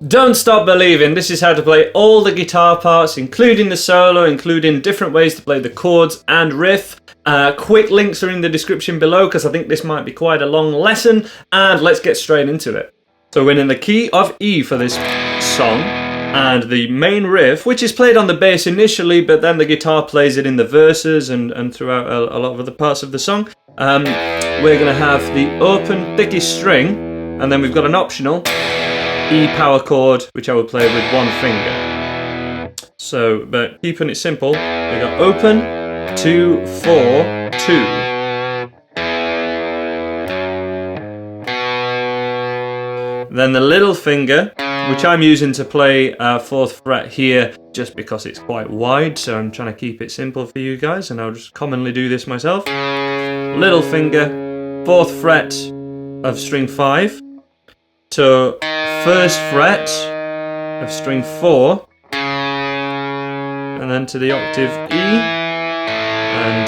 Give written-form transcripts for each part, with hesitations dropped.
Don't stop believing. This is how to play all the guitar parts, including the solo, including different ways to play the chords and riff. Quick links are in the description below because I think this might be quite a long lesson, and let's get straight into it. So we're in the key of E for this song, and the main riff, which is played on the bass initially, but then the guitar plays it in the verses and throughout a lot of other parts of the song. We're going to have the open thickest string, and then we've got an optional E power chord, which I will play with one finger. So, but keeping it simple, we got open, 2, 4, 2. Then the little finger, which I'm using to play 4th fret here, just because it's quite wide, so I'm trying to keep it simple for you guys, and I'll just commonly do this myself. Little finger, 4th fret of string 5 to 1st fret of string 4, and then to the octave E, and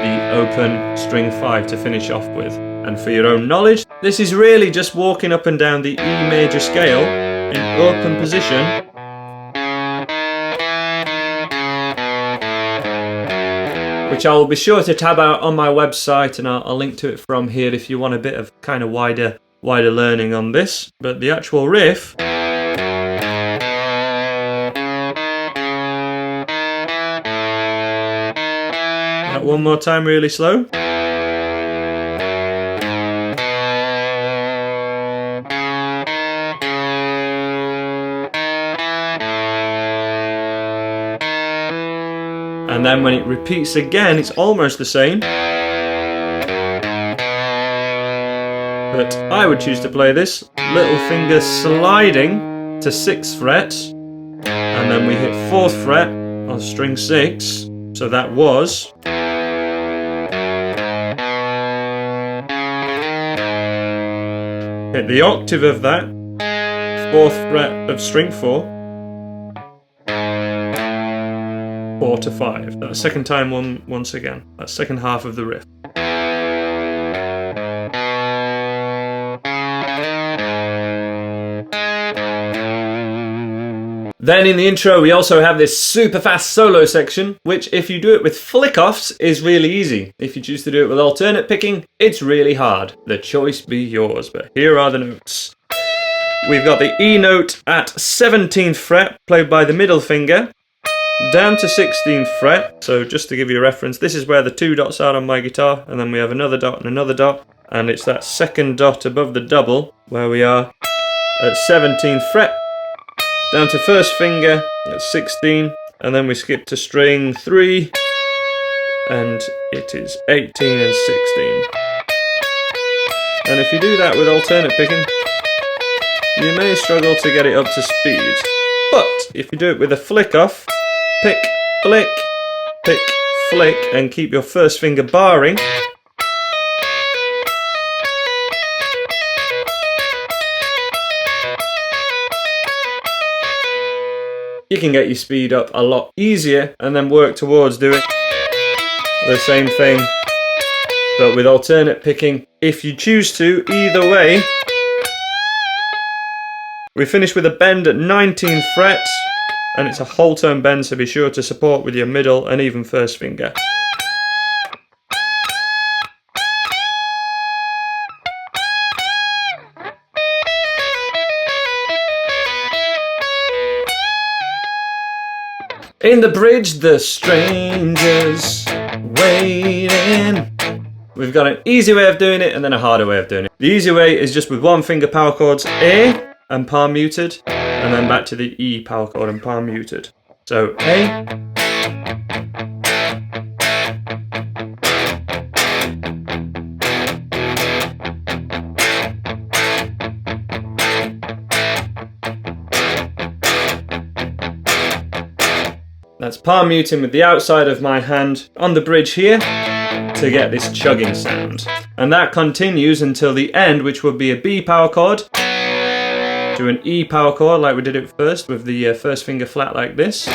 the open string 5 to finish off with. And for your own knowledge, this is really just walking up and down the E major scale in open position, which I will be sure to tab out on my website, and I'll link to it from here if you want a bit of kind of wider learning on this. But the actual riff, that one more time really slow. And then when it repeats again, it's almost the same. But I would choose to play this little finger sliding to 6th fret, and then we hit 4th fret on string 6, so that was hit the octave of that, 4th fret of string 4, 4 to 5. That's second time once again. That's second half of the riff. Then in the intro we also have this super fast solo section, which if you do it with flick-offs is really easy. If you choose to do it with alternate picking, it's really hard. The choice be yours, but here are the notes. We've got the E note at 17th fret, played by the middle finger, down to 16th fret. So just to give you a reference, this is where the 2 dots are on my guitar, and then we have another dot and another dot, and it's that second dot above the double where we are at 17th fret. Down to 1st finger at 16, and then we skip to string 3, and it is 18 and 16. And if you do that with alternate picking, you may struggle to get it up to speed. But if you do it with a flick off, pick, flick, and keep your 1st finger barring, you can get your speed up a lot easier, and then work towards doing the same thing, but with alternate picking if you choose to. Either way, we finish with a bend at 19th fret, and it's a whole tone bend, so be sure to support with your middle and even 1st finger. In the bridge, the strangers waiting. We've got an easy way of doing it and then a harder way of doing it. The easy way is just with one finger power chords, A and palm muted, and then back to the E power chord and palm muted. So A, that's palm muting with the outside of my hand on the bridge here to get this chugging sound. And that continues until the end, which would be a B power chord to an E power chord like we did it first, with the first finger flat like this.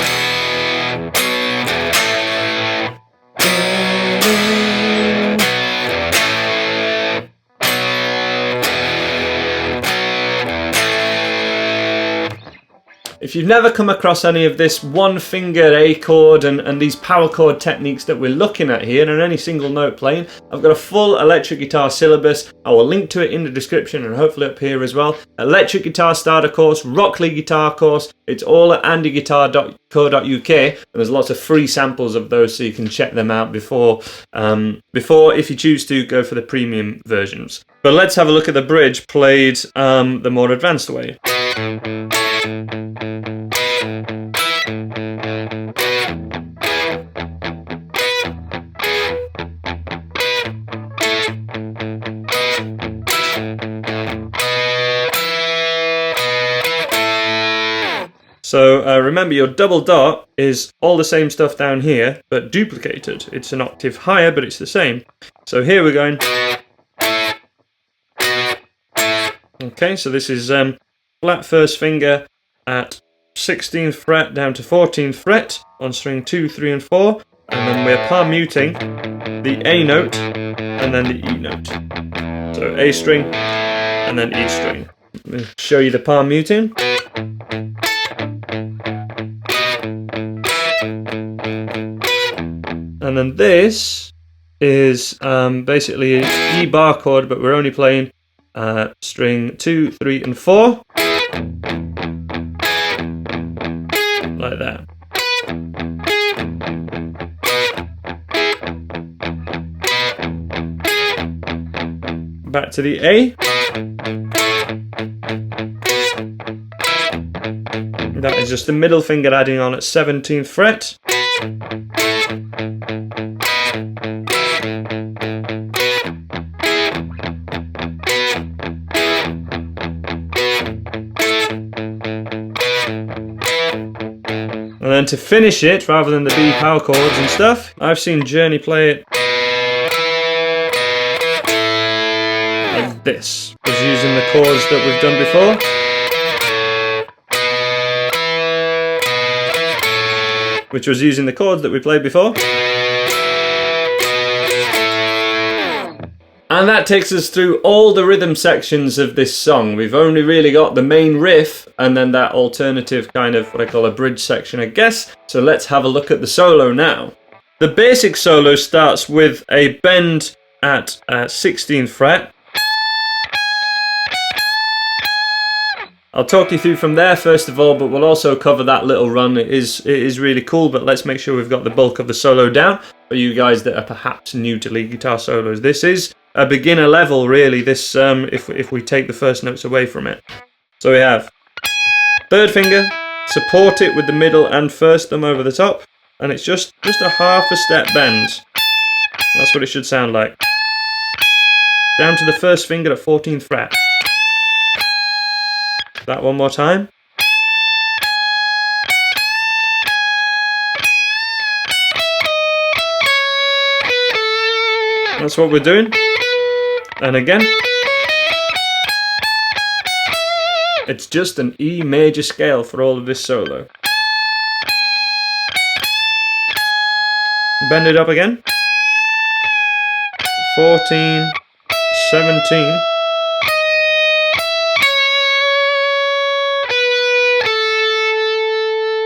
If you've never come across any of this one finger A chord and these power chord techniques that we're looking at here and any single note playing, I've got a full electric guitar syllabus. I will link to it in the description and hopefully up here as well. Electric guitar starter course, rock lead guitar course, it's all at andyguitar.co.uk, and there's lots of free samples of those so you can check them out before if you choose to go for the premium versions. But let's have a look at the bridge played the more advanced way. So remember, your double dot is all the same stuff down here, but duplicated. It's an octave higher, but it's the same. So here we're going. Okay, so this is flat first finger at 16th fret down to 14th fret on string 2, 3 and 4, and then we're palm muting the A note and then the E note. So A string and then E string. Let me show you the palm muting. And then this is basically an E bar chord, but we're only playing string 2, 3 and 4. Like that. Back to the A. That is just the middle finger adding on at 17th fret. And then to finish it, rather than the B power chords and stuff, I've seen Journey play it like this, just using the chords that we've done before. Which was using the chords that we played before. And that takes us through all the rhythm sections of this song. We've only really got the main riff and then that alternative kind of what I call a bridge section, I guess. So let's have a look at the solo now. The basic solo starts with a bend at 16th fret. I'll talk you through from there first of all, but we'll also cover that little run. It is really cool, but let's make sure we've got the bulk of the solo down for you guys that are perhaps new to lead guitar solos. This is a beginner level, really, this if we take the first notes away from it. So we have third finger, support it with the middle and first thumb over the top, and it's just a half a step bend. That's what it should sound like. Down to the first finger at 14th fret. That one more time. That's what we're doing. And again. It's just an E major scale for all of this solo. Bend it up again. 14, 17.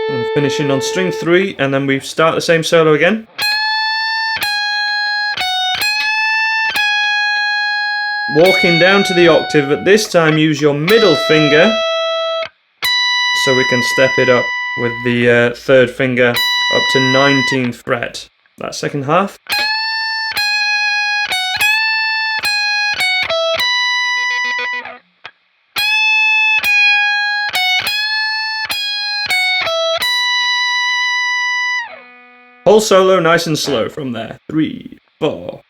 And finishing on string 3, and then we start the same solo again. Walking down to the octave, but this time use your middle finger so we can step it up with the third finger up to 19th fret. That second half. Whole solo nice and slow from there. 3, 4.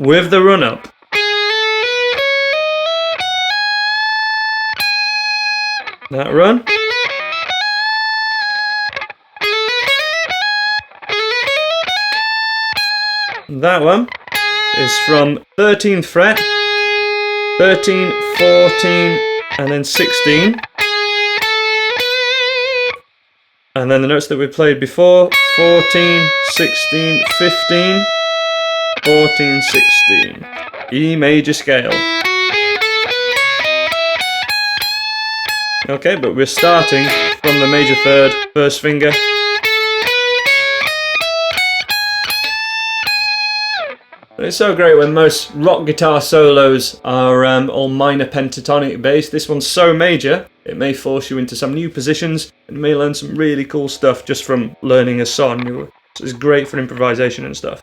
with the run up. That run. That one is from 13th fret, 13, 14, and then 16. And then the notes that we played before, 14, 16, 15, 14, 16. E major scale. Okay, but we're starting from the major third, first finger. It's so great when most rock guitar solos are all minor pentatonic based. This one's so major, it may force you into some new positions and you may learn some really cool stuff just from learning a song. So it's great for improvisation and stuff.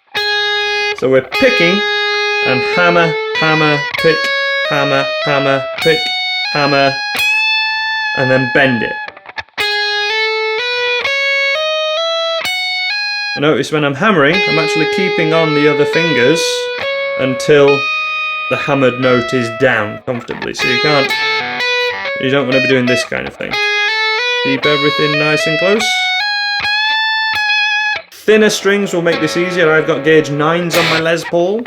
So we're picking and hammer, hammer, pick, hammer, hammer, pick, hammer, and then bend it. Notice when I'm hammering, I'm actually keeping on the other fingers until the hammered note is down comfortably. So you don't want to be doing this kind of thing. Keep everything nice and close. Thinner strings will make this easier. I've got gauge 9s on my Les Paul.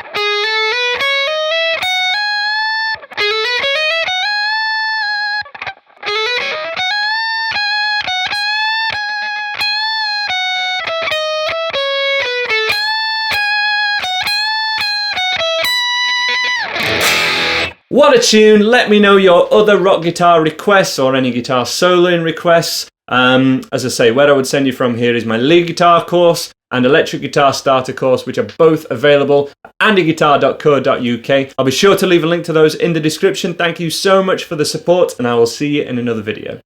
What a tune! Let me know your other rock guitar requests or any guitar soloing requests. As I say, where I would send you from here is my lead guitar course and electric guitar starter course, which are both available at andyguitar.co.uk. I'll be sure to leave a link to those in the description. Thank you so much for the support, and I will see you in another video.